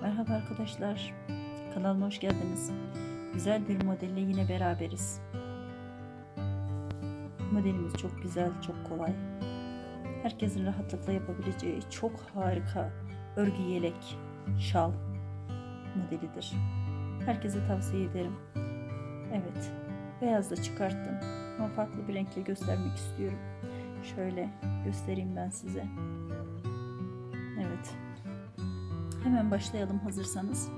Merhaba arkadaşlar, kanalıma hoş geldiniz. Güzel bir modelle yine beraberiz. Modelimiz çok güzel, çok kolay. Herkesin rahatlıkla yapabileceği çok harika örgü yelek, şal modelidir. Herkese tavsiye ederim. Evet, beyaz da çıkarttım ama farklı bir renkle göstermek istiyorum. Şöyle göstereyim ben size. Evet. Hemen başlayalım hazırsanız.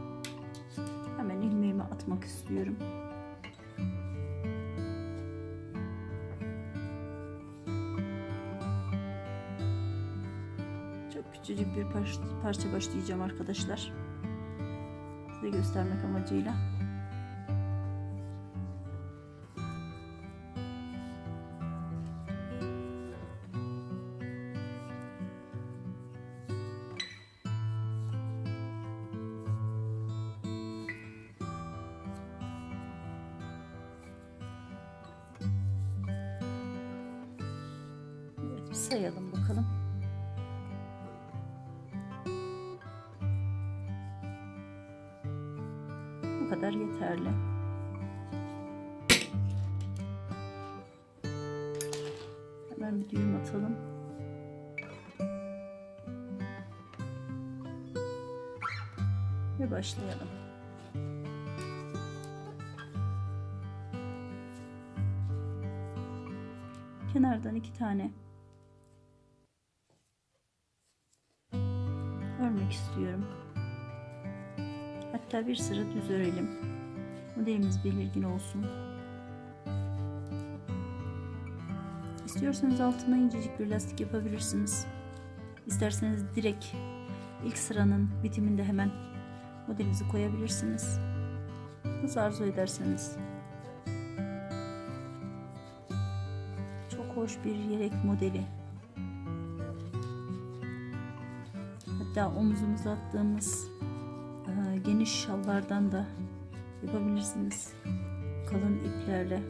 Hemen ilmeğimi atmak istiyorum. Çok küçücük bir parça başlayacağım arkadaşlar. Size göstermek amacıyla. Sayalım bakalım. Bu kadar yeterli. Hemen bir düğüm atalım. Ve başlayalım. Kenardan 2 tane örmek istiyorum. Hatta bir sıra düz örelim. Modelimiz belirgin olsun. İstiyorsanız altına incecik bir lastik yapabilirsiniz. İsterseniz direkt ilk sıranın bitiminde hemen modelinizi koyabilirsiniz. Nasıl arzu ederseniz. Çok hoş bir yelek modeli. Hatta omzumuza attığımız geniş şallardan da yapabilirsiniz. Kalın iplerle.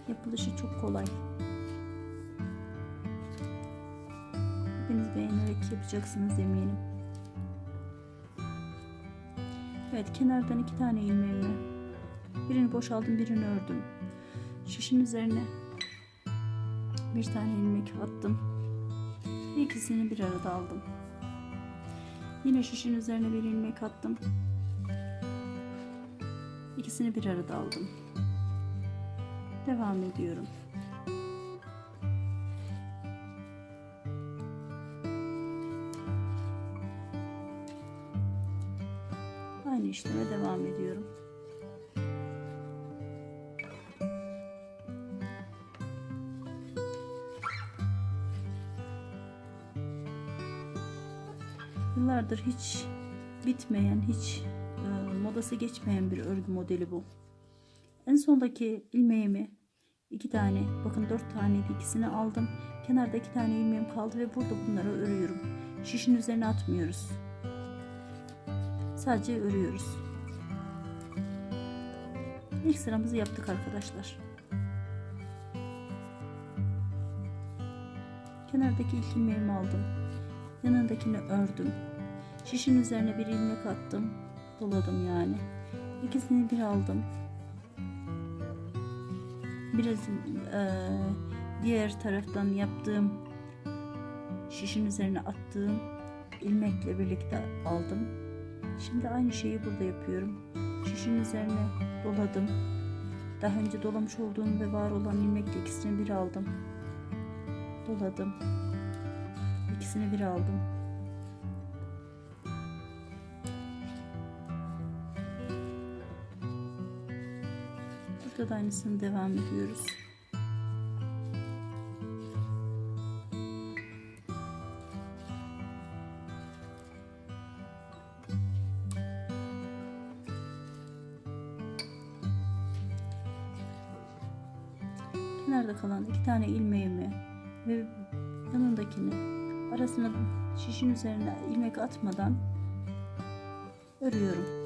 Yapılışı çok kolay. Hepiniz beğenerek yapacaksınız eminim. Evet, kenardan 2 tane ilmeğimi, birini boşaldım, birini ördüm. Şişin üzerine bir tane ilmek attım. İkisini bir arada aldım. Yine şişin üzerine bir ilmek attım. İkisini bir arada aldım. Devam ediyorum. Aynı işleme devam ediyorum. Yıllardır hiç bitmeyen, hiç modası geçmeyen bir örgü modeli bu. En sondaki ilmeğimi 2 tane, bakın 4 taneydi, ikisini aldım. Kenarda 2 tane ilmeğim kaldı ve burada bunları örüyorum. Şişin üzerine atmıyoruz. Sadece örüyoruz. İlk sıramızı yaptık arkadaşlar. Kenardaki ilk ilmeğimi aldım. Yanındakini ördüm. Şişin üzerine bir ilmek attım. Doladım yani. İkisini bir aldım. Biraz diğer taraftan yaptığım şişin üzerine attığım ilmekle birlikte aldım. Şimdi aynı şeyi burada yapıyorum. Şişin üzerine doladım. Daha önce dolamış olduğum ve var olan ilmekle ikisini bir aldım. Doladım. İkisini bir aldım. Burada da aynısını devam ediyoruz. Kenarda kalan 2 tane ilmeğimi ve yanındakini arasına şişin üzerine ilmek atmadan örüyorum.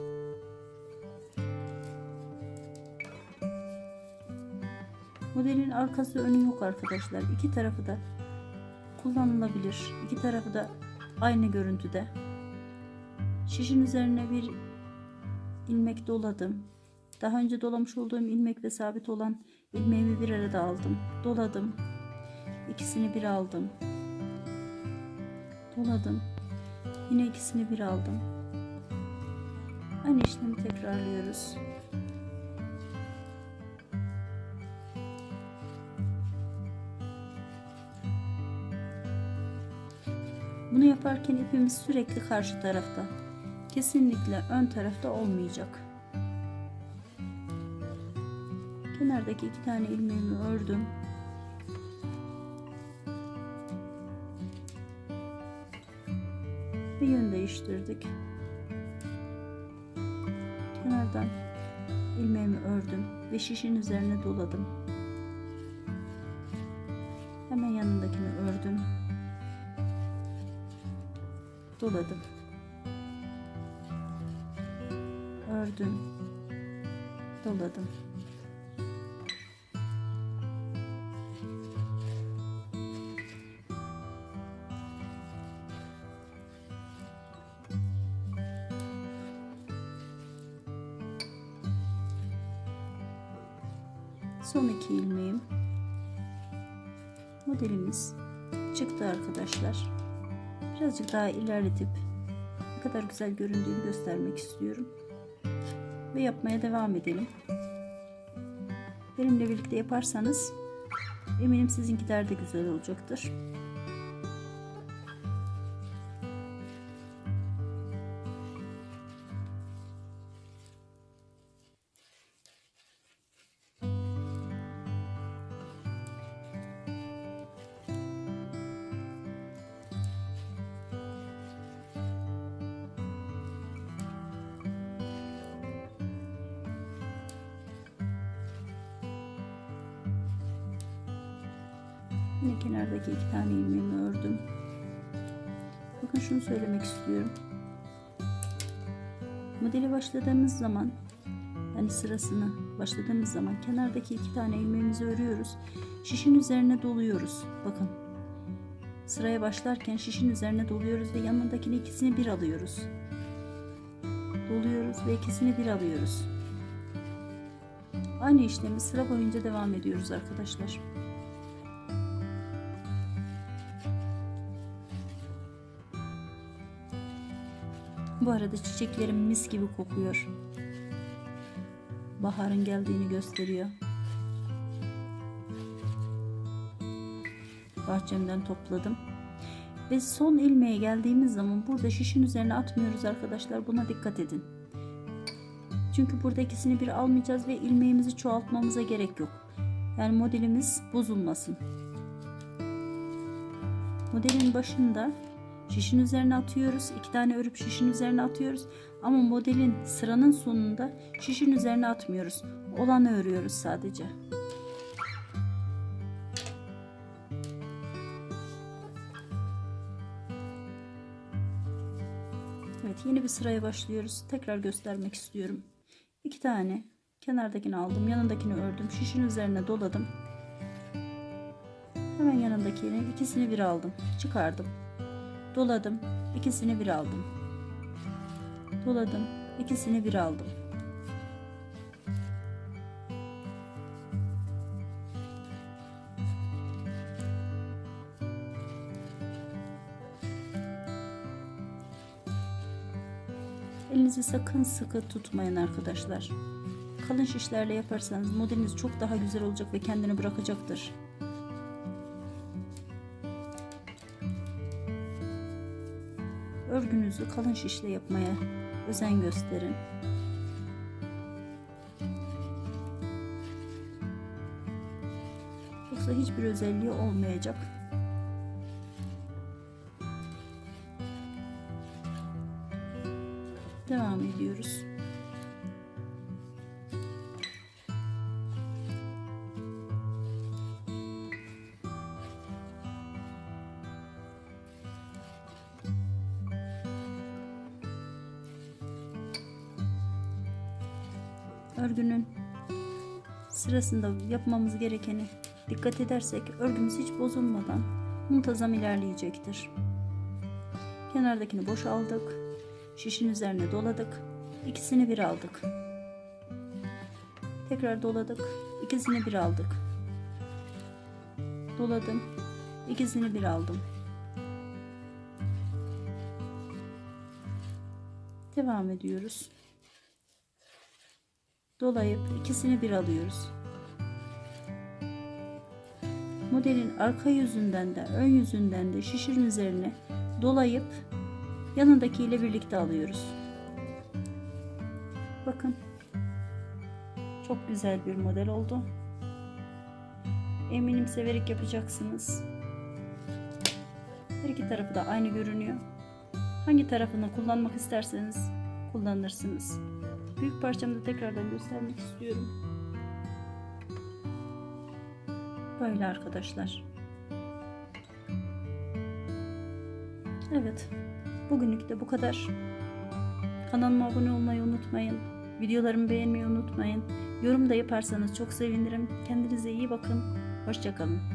Modelin arkası önü yok arkadaşlar. İki tarafı da kullanılabilir. İki tarafı da aynı görüntüde. Şişin üzerine bir ilmek doladım. Daha önce dolamış olduğum ilmek ve sabit olan ilmeğimi bir arada aldım. Doladım. İkisini bir aldım. Doladım. Yine ikisini bir aldım. Aynı işlemi tekrarlıyoruz. Bunu yaparken ipimiz sürekli karşı tarafta. Kesinlikle ön tarafta olmayacak. Kenardaki 2 tane ilmeğimi ördüm. Ve yön değiştirdik. Kenardan ilmeğimi ördüm ve şişin üzerine doladım. Hemen yanındakini ördüm. Doladım. Ördüm. Doladım. Son 2 ilmeğim. Modelimiz çıktı arkadaşlar. Birazcık daha ilerletip ne kadar güzel göründüğünü göstermek istiyorum. Ve yapmaya devam edelim. Benimle birlikte yaparsanız eminim sizinkiler de güzel olacaktır. Yine kenardaki 2 tane ilmeğimi ördüm. Bakın şunu söylemek istiyorum. Modeli başladığımız zaman, yani sırasını başladığımız zaman kenardaki 2 tane ilmeğimizi örüyoruz. Şişin üzerine doluyoruz. Bakın. Sıraya başlarken şişin üzerine doluyoruz ve yanındakini ikisini bir alıyoruz. Doluyoruz ve ikisini bir alıyoruz. Aynı işlemi sıra boyunca devam ediyoruz arkadaşlar. Bu arada çiçeklerim mis gibi kokuyor. Baharın geldiğini gösteriyor. Bahçemden topladım. Ve son ilmeğe geldiğimiz zaman burada şişin üzerine atmıyoruz arkadaşlar. Buna dikkat edin. Çünkü burada ikisini bir almayacağız ve ilmeğimizi çoğaltmamıza gerek yok. Yani modelimiz bozulmasın. Modelin başında şişin üzerine atıyoruz. 2 tane örüp şişin üzerine atıyoruz. Ama modelin sıranın sonunda şişin üzerine atmıyoruz. Olanı örüyoruz sadece. Evet, yeni bir sıraya başlıyoruz. Tekrar göstermek istiyorum. 2 tane kenardakini aldım. Yanındakini ördüm. Şişin üzerine doladım. Hemen yanındakini ikisini bir aldım. Çıkardım. Doladım. İkisini bir aldım. Doladım. İkisini bir aldım. Elinizi sakın sıkı tutmayın arkadaşlar. Kalın şişlerle yaparsanız modeliniz çok daha güzel olacak ve kendini bırakacaktır. Örgünüzü kalın şişle yapmaya özen gösterin. Yoksa hiçbir özelliği olmayacak. Devam ediyoruz. Örgünün sırasında yapmamız gerekeni dikkat edersek örgümüz hiç bozulmadan muntazam ilerleyecektir. Kenardakini boşaldık. Şişin üzerine doladık. İkisini bir aldık. Tekrar doladık. İkisini bir aldık. Doladım. İkisini bir aldım. Devam ediyoruz. Dolayıp ikisini bir alıyoruz. Modelin arka yüzünden de ön yüzünden de şişin üzerine dolayıp yanındaki ile birlikte alıyoruz. Bakın. Çok güzel bir model oldu. Eminim severek yapacaksınız. Her iki tarafı da aynı görünüyor. Hangi tarafını kullanmak isterseniz kullanırsınız. Büyük parçamı da tekrardan göstermek istiyorum. Böyle arkadaşlar. Evet. Bugünlük de bu kadar. Kanalıma abone olmayı unutmayın. Videolarımı beğenmeyi unutmayın. Yorum da yaparsanız çok sevinirim. Kendinize iyi bakın. Hoşça kalın.